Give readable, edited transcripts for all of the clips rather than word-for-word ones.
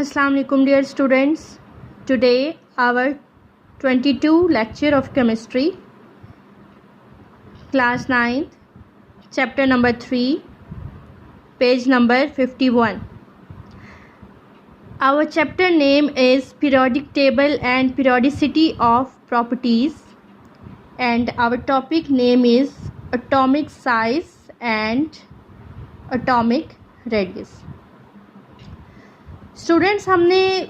Assalamu alaikum dear students. Today our 22 lecture of chemistry, class 9th, chapter number 3, page number 51. Our chapter name is periodic table and periodicity of properties, and our topic name is atomic size and atomic radius. Students, हमने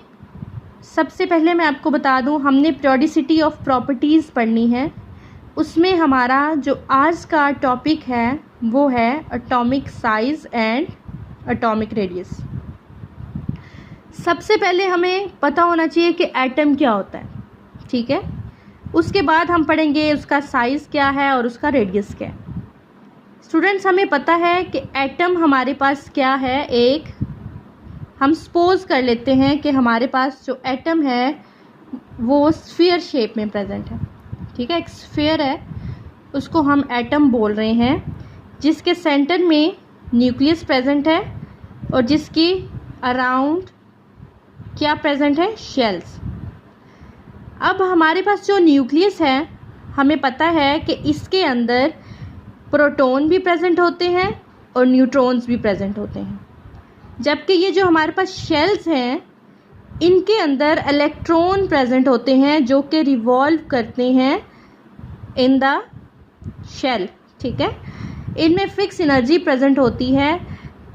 सबसे पहले मैं आपको बता दूं, हमने periodicity of properties पढ़नी है. उसमें हमारा जो आज का टॉपिक है वो है atomic size and atomic radius. सबसे पहले हमें पता होना चाहिए कि एटम क्या होता है, ठीक है. उसके बाद हम पढ़ेंगे उसका साइज़ क्या है और उसका रेडियस क्या है. स्टूडेंट्स, हमें पता है कि एटम हमारे पास क्या है. एक हम सपोज कर लेते हैं कि हमारे पास जो एटम है वो स्फीयर शेप में प्रेजेंट है, ठीक है. एक स्फीयर है, उसको हम एटम बोल रहे हैं, जिसके सेंटर में न्यूक्लियस प्रेजेंट है और जिसकी अराउंड क्या प्रेजेंट है, शेल्स. अब हमारे पास जो न्यूक्लियस है, हमें पता है कि इसके अंदर प्रोटॉन भी प्रेजेंट होते हैं और न्यूट्रॉन्स भी प्रेजेंट होते हैं, जबकि ये जो हमारे पास शेल्स हैं इनके अंदर इलेक्ट्रॉन प्रेजेंट होते हैं जो कि रिवॉल्व करते हैं इन द शेल, ठीक है. इनमें फिक्स एनर्जी प्रेजेंट होती है.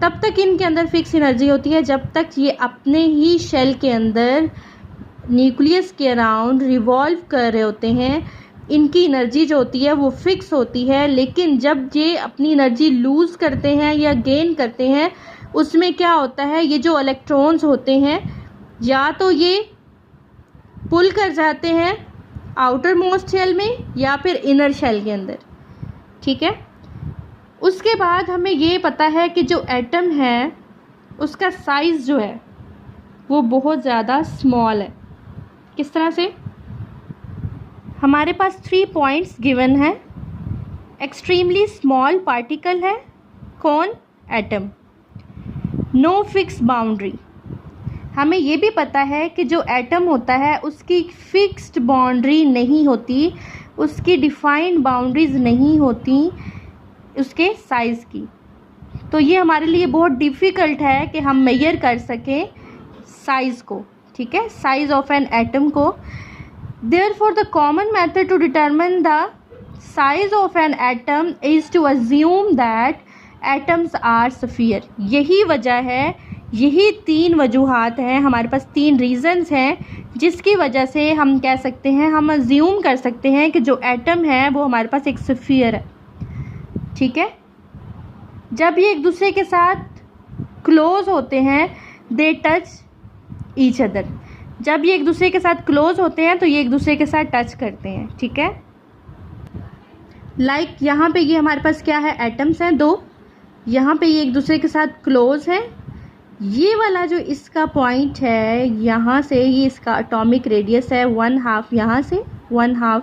तब तक इनके अंदर फिक्स एनर्जी होती है जब तक ये अपने ही शेल के अंदर न्यूक्लियस के अराउंड रिवॉल्व कर रहे होते हैं. इनकी एनर्जी जो होती है वो फिक्स होती है, लेकिन जब ये अपनी एनर्जी लूज़ करते हैं या गेन करते हैं, उसमें क्या होता है, ये जो इलेक्ट्रॉन्स होते हैं या तो ये पुल कर जाते हैं आउटर मोस्ट शेल में या फिर इनर शेल के अंदर, ठीक है. उसके बाद हमें ये पता है कि जो एटम है उसका साइज़ जो है वो बहुत ज़्यादा स्मॉल है. किस तरह से? हमारे पास 3 पॉइंट्स गिवन है. एक्सट्रीमली स्मॉल पार्टिकल है. कौन? एटम. No fix boundary. हमें ये भी पता है कि जो एटम होता है उसकी फिक्स्ड बाउंड्री नहीं होती, उसकी डिफाइंड बाउंड्रीज नहीं होती उसके साइज़ की. तो ये हमारे लिए बहुत डिफ़िकल्ट है कि हम मेजर कर सकें साइज़ को, ठीक है, साइज़ ऑफ एन एटम को. Therefore the common method to determine the size of an atom is to assume that atoms are sphere. यही वजह है, यही 3 वजूहात हैं, हमारे पास 3 रीज़न्स हैं जिसकी वजह से हम कह सकते हैं, हम अज्यूम कर सकते हैं कि जो एटम है वो हमारे पास एक स्फीयर है, ठीक है. जब ये एक दूसरे के साथ क्लोज होते हैं, दे टच ईच अदर. जब ये एक दूसरे के साथ क्लोज होते हैं तो ये एक दूसरे के साथ टच करते हैं, ठीक है. लाइक यहाँ पे ये हमारे पास क्या है, एटम्स हैं 2. यहाँ पे ये एक दूसरे के साथ क्लोज है. ये वाला जो इसका पॉइंट है यहाँ से, ये इसका एटॉमिक रेडियस है 1/2 यहाँ से, 1/2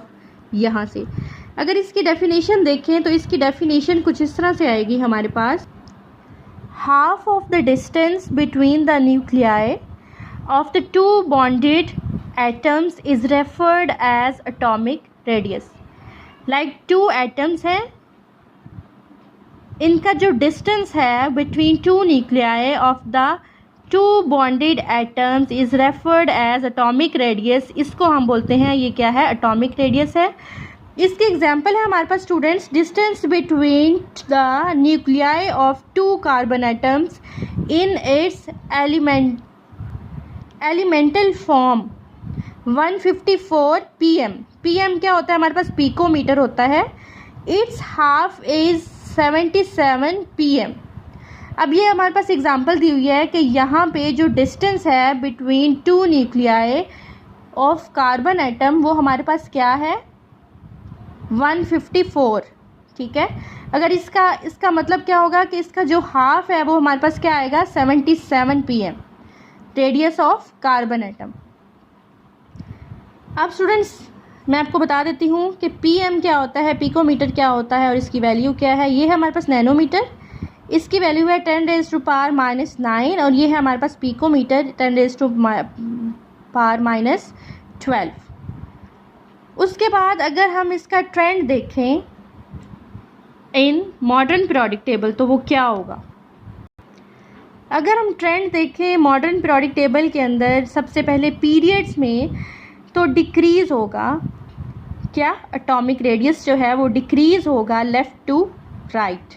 यहाँ से. अगर इसकी डेफिनेशन देखें तो इसकी डेफिनेशन कुछ इस तरह से आएगी हमारे पास. Half of the distance between the nuclei of the 2 bonded atoms is referred as atomic radius. Like 2 atoms हैं, इनका जो डिस्टेंस है between 2 nuclei of the 2 bonded atoms is referred as atomic radius. इसको हम बोलते हैं, ये क्या है, एटॉमिक रेडियस है. इसके एग्जांपल है हमारे पास students, distance between the nuclei of 2 carbon atoms in its elemental form 154 pm. pm क्या होता है, हमारे पास पिकोमीटर होता है. It's half is 77 pm. अब ये हमारे पास एग्जांपल दी हुई है कि यहाँ पे जो डिस्टेंस है between 2 nuclei of carbon atom वो हमारे पास क्या है, 154, ठीक है. अगर इसका मतलब क्या होगा कि इसका जो हाफ है वो हमारे पास क्या आएगा, 77 pm, radius of carbon atom. अब स्टूडेंट्स, मैं आपको बता देती हूँ कि पीएम क्या होता है, पिकोमीटर क्या होता है और इसकी वैल्यू क्या है. ये है हमारे पास नैनोमीटर, इसकी वैल्यू है 10⁻⁻⁹ और ये है हमारे पास पिकोमीटर 10⁻⁻12। उसके बाद अगर हम इसका ट्रेंड देखें इन मॉडर्न पीरियोडिक टेबल तो वो क्या होगा। अगर हम ट्रेंड देखें मॉडर्न पीरियोडिक टेबल के अंदर सबसे पहले पीरियड्स में तो डिक्रीज़ होगा, क्या एटॉमिक रेडियस जो है वो डिक्रीज़ होगा लेफ़्ट टू राइट।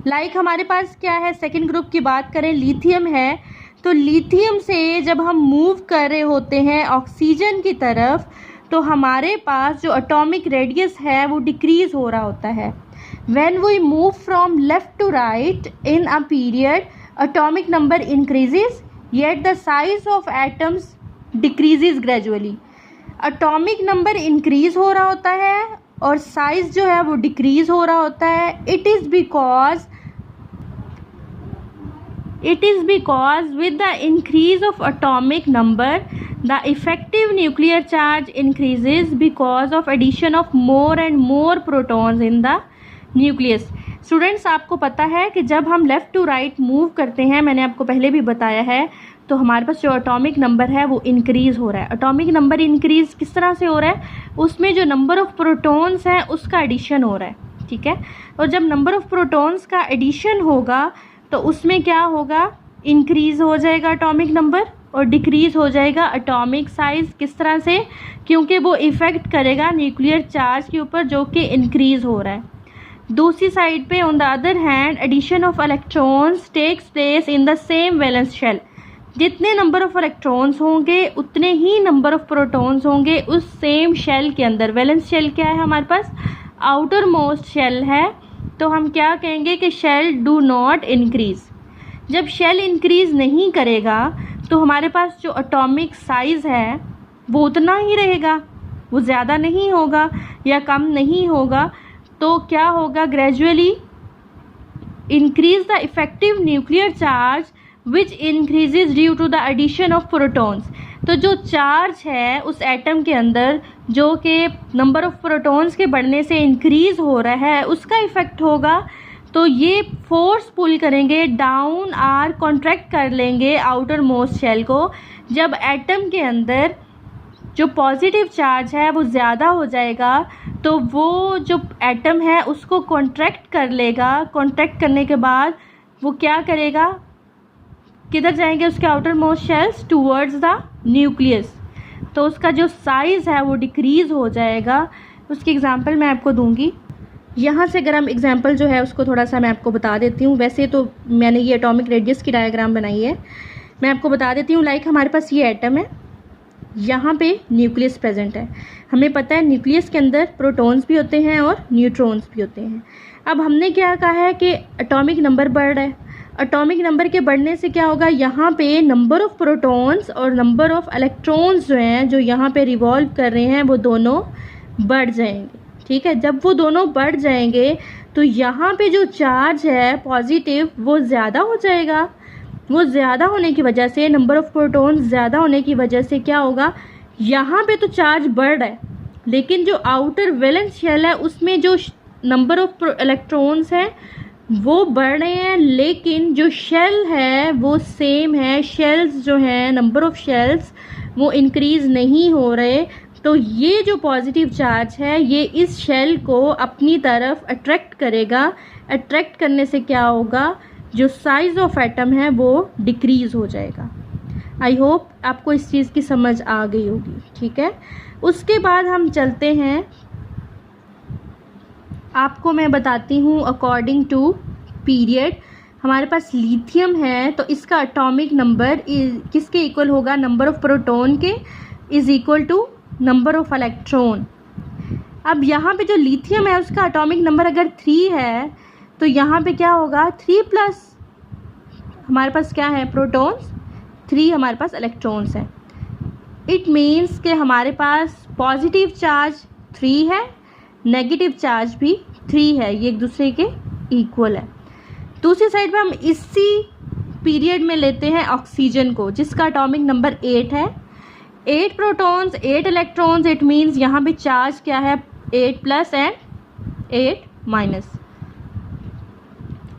लाइक हमारे पास क्या है, सेकंड ग्रुप की बात करें लिथियम है, तो लिथियम से जब हम मूव कर रहे होते हैं ऑक्सीजन की तरफ तो हमारे पास जो एटॉमिक रेडियस है वो डिक्रीज़ हो रहा होता है। When we move from left to right in a period atomic number increases yet the size of atoms decreases gradually। atomic number increase हो रहा होता है और size जो है वो decrease हो रहा होता है। it is because with the increase of atomic number the effective nuclear charge increases because of addition of more and more protons in the nucleus। Students आपको पता है कि जब हम लेफ़्ट टू राइट मूव करते हैं, मैंने आपको पहले भी बताया है, तो हमारे पास जो एटॉमिक नंबर है वो इंक्रीज़ हो रहा है। एटॉमिक नंबर इंक्रीज़ किस तरह से हो रहा है, उसमें जो नंबर ऑफ़ प्रोटॉन्स हैं उसका एडिशन हो रहा है, ठीक है। और जब नंबर ऑफ़ प्रोटॉन्स का एडिशन होगा तो उसमें क्या होगा, इंक्रीज़ हो जाएगा एटॉमिक नंबर और डिक्रीज़ हो जाएगा एटॉमिक साइज़। किस तरह से, क्योंकि वो इफ़ेक्ट करेगा न्यूक्लियर चार्ज के ऊपर जो कि इंक्रीज़ हो रहा है। दूसरी साइड पे on the other hand addition of electrons takes place in the same valence shell. जितने नंबर ऑफ इलेक्ट्रॉन्स होंगे उतने ही नंबर ऑफ प्रोटॉन्स होंगे उस सेम शेल के अंदर। वैलेंस शेल क्या है हमारे पास, आउटर मोस्ट शेल है, तो हम क्या कहेंगे कि शेल डू नॉट इंक्रीज़। जब शेल इंक्रीज़ नहीं करेगा तो हमारे पास जो एटॉमिक साइज़ है वो उतना ही रहेगा, वो ज़्यादा नहीं होगा या कम नहीं होगा। तो क्या होगा, gradually increase the effective nuclear charge which increases due to the addition of protons. तो जो चार्ज है उस एटम के अंदर जो कि नंबर ऑफ प्रोटॉन्स के बढ़ने से इंक्रीज हो रहा है उसका इफेक्ट होगा। तो ये फोर्स पुल करेंगे डाउन आर कॉन्ट्रैक्ट कर लेंगे आउटर मोस्ट शेल को। जब एटम के अंदर जो पॉजिटिव चार्ज है वो ज़्यादा हो जाएगा तो वो जो एटम है उसको कॉन्ट्रैक्ट कर लेगा। कॉन्ट्रैक्ट करने के बाद वो क्या करेगा, किधर जाएंगे उसके outer most shells, towards the nucleus. तो उसका जो साइज़ है वो डिक्रीज़ हो जाएगा। उसकी एग्जांपल मैं आपको दूंगी। यहाँ से अगर हम एग्जांपल जो है उसको थोड़ा सा मैं आपको बता देती हूँ। वैसे तो मैंने ये एटॉमिक रेडियस की डायग्राम बनाई है, मैं आपको बता देती हूँ। लाइक हमारे पास ये एटम है, यहाँ पे न्यूक्लियस प्रेजेंट है। हमें पता है न्यूक्लियस के अंदर प्रोटॉन्स भी होते हैं और न्यूट्रॉन्स भी होते हैं। अब हमने क्या कहा है कि एटॉमिक नंबर बढ़ रहा है। एटॉमिक नंबर के बढ़ने से क्या होगा, यहाँ पे नंबर ऑफ़ प्रोटॉन्स और नंबर ऑफ़ इलेक्ट्रॉन्स जो हैं जो यहाँ पे रिवॉल्व कर रहे हैं वो दोनों बढ़ जाएंगे, ठीक है। जब वो दोनों बढ़ जाएंगे तो यहाँ पे जो चार्ज है पॉजिटिव वो ज़्यादा हो जाएगा। वो ज़्यादा होने की वजह से, नंबर ऑफ़ प्रोटॉन्स ज़्यादा होने की वजह से क्या होगा, यहाँ पे तो चार्ज बढ़ रहा है लेकिन जो आउटर वैलेंस शेल है उसमें जो नंबर ऑफ़ इलेक्ट्रॉन्स हैं वो बढ़ रहे हैं, लेकिन जो शेल है वो सेम है। शेल्स जो हैं, नंबर ऑफ़ शेल्स वो इंक्रीज़ नहीं हो रहे। तो ये जो पॉजिटिव चार्ज है ये इस शेल को अपनी तरफ अट्रैक्ट करेगा। अट्रैक्ट करने से क्या होगा, जो साइज़ ऑफ एटम है वो डिक्रीज़ हो जाएगा। आई होप आपको इस चीज़ की समझ आ गई होगी, ठीक है। उसके बाद हम चलते हैं, आपको मैं बताती हूँ अकॉर्डिंग टू पीरियड। हमारे पास लिथियम है तो इसका एटॉमिक नंबर किसके इक्वल होगा, नंबर ऑफ़ प्रोटॉन के is equal to number of electron. अब यहाँ पे जो लिथियम है उसका एटॉमिक नंबर अगर 3 है तो यहाँ पे क्या होगा, 3 प्लस हमारे पास क्या है प्रोटॉन्स, 3 हमारे पास इलेक्ट्रॉन्स हैं। इट मीन्स कि हमारे पास पॉजिटिव चार्ज 3 है, नेगेटिव चार्ज भी 3 है, ये एक दूसरे के इक्वल है। दूसरी साइड पे हम इसी पीरियड में लेते हैं ऑक्सीजन को जिसका एटॉमिक नंबर 8 है। 8 प्रोटॉन्स 8 इलेक्ट्रॉन्स, इट मीन्स यहाँ पे चार्ज क्या है 8 प्लस एंड 8 माइनस।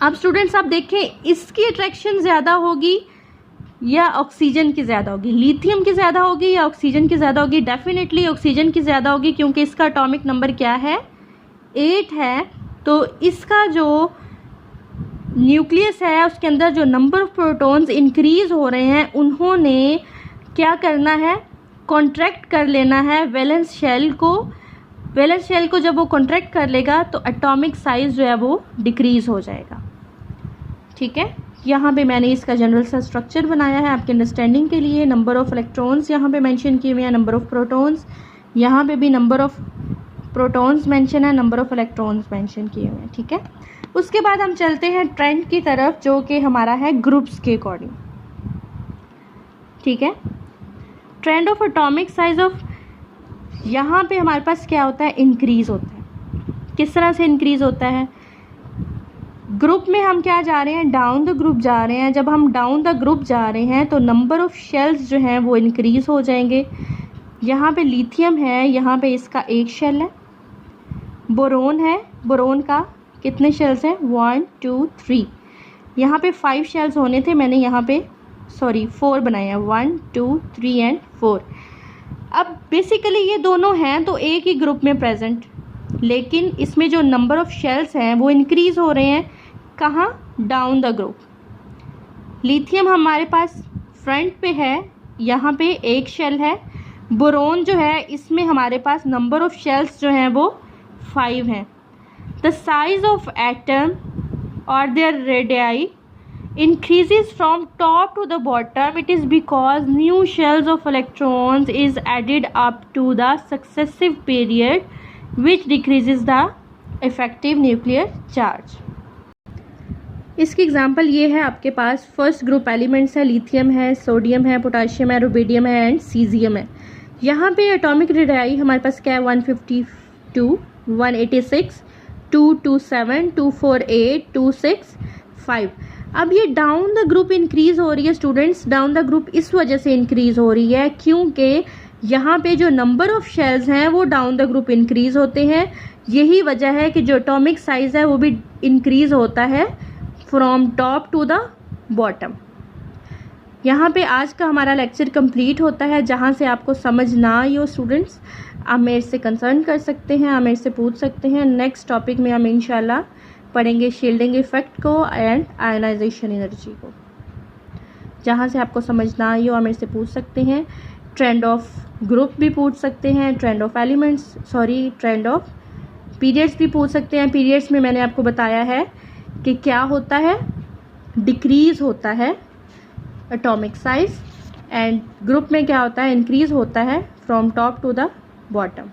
अब स्टूडेंट्स आप देखें, इसकी अट्रैक्शन ज़्यादा होगी या ऑक्सीजन की ज़्यादा होगी, लिथियम की ज़्यादा होगी या ऑक्सीजन की ज़्यादा होगी? डेफिनेटली ऑक्सीजन की ज़्यादा होगी, क्योंकि इसका एटॉमिक नंबर क्या है, 8 है। तो इसका जो न्यूक्लियस है उसके अंदर जो नंबर ऑफ प्रोटॉन्स इंक्रीज हो रहे हैं, उन्होंने क्या करना है, कॉन्ट्रैक्ट कर लेना है वैलेंस शेल को। वैलेंस शेल को जब वो कॉन्ट्रैक्ट कर लेगा तो एटॉमिक साइज जो है वो डिक्रीज हो जाएगा। ठीक है, यहाँ पे मैंने इसका जनरल सा स्ट्रक्चर बनाया है आपके अंडरस्टैंडिंग के लिए। नंबर ऑफ इलेक्ट्रॉन्स यहाँ पे मेंशन किए हुए हैं, नंबर ऑफ प्रोटॉन्स, यहाँ पे भी नंबर ऑफ प्रोटॉन्स मेंशन है, नंबर ऑफ इलेक्ट्रॉन्स मेंशन किए हुए हैं। ठीक है, उसके बाद हम चलते हैं ट्रेंड की तरफ, जो कि हमारा है ग्रुप्स के अकॉर्डिंग। ठीक है, trend of atomic size of, यहाँ पे हमारे पास क्या होता है, इंक्रीज होता है। किस तरह से इंक्रीज होता है? ग्रुप में हम क्या जा रहे हैं, डाउन द ग्रुप जा रहे हैं। जब हम डाउन द ग्रुप जा रहे हैं तो नंबर ऑफ शेल्स जो हैं वो इंक्रीज हो जाएंगे। यहाँ पे लिथियम है, यहाँ पे इसका एक शेल है। बोरोन है, बोरोन का कितने शेल्स हैं, 1 2 3। यहाँ पे 5 शेल्स होने थे, मैंने यहाँ पे 4 बनाए हैं, 1 2 3 एंड 4। अब बेसिकली ये दोनों हैं तो एक ही ग्रुप में प्रेजेंट, लेकिन इसमें जो नंबर ऑफ शेल्स हैं वो इंक्रीज हो रहे हैं। कहाँ, डाउन द ग्रुप। लिथियम हमारे पास फ्रंट पे है, यहाँ पे एक शेल है। बोरोन जो है इसमें हमारे पास नंबर ऑफ शेल्स जो हैं वो 5 हैं। द साइज ऑफ एटम और there radii increases from top to the bottom. It is because new shells of electrons is added up to the successive period, which decreases the effective nuclear charge. इसकी example ये है, आपके पास first group elements है, lithium है, sodium है, potassium है, rubidium है and caesium है। यहाँ पे एटॉमिक रेडियाई हमारे पास क्या है, 152, 186, 227, 248, 265। अब ये डाउन द ग्रुप इंक्रीज हो रही है स्टूडेंट्स। डाउन द ग्रुप इस वजह से इंक्रीज हो रही है क्योंकि यहाँ पे जो नंबर ऑफ शेल्स हैं वो डाउन द ग्रुप इंक्रीज होते हैं। यही वजह है कि जो एटॉमिक साइज है वो भी इंक्रीज होता है from top to the bottom. यहाँ पे आज का हमारा लेक्चर कंप्लीट होता है। जहाँ से आपको समझ ना आई हो स्टूडेंट्स, आप मेरे से कंसर्न कर सकते हैं, आप मेरे से पूछ सकते हैं। नेक्स्ट टॉपिक में हम इंशाल्लाह पढ़ेंगे शील्डिंग इफेक्ट को एंड आयनाइजेशन एनर्जी को। जहाँ से आपको समझ ना आई हो आप मेरे से पूछ सकते हैं। ट्रेंड ऑफ ग्रुप भी पूछ सकते हैं, trend of elements, trend of periods भी पूछ सकते हैं। पीरियड्स में मैंने आपको बताया है कि क्या होता है, डिक्रीज होता है एटॉमिक साइज, एंड ग्रुप में क्या होता है, इंक्रीज होता है from top to the bottom.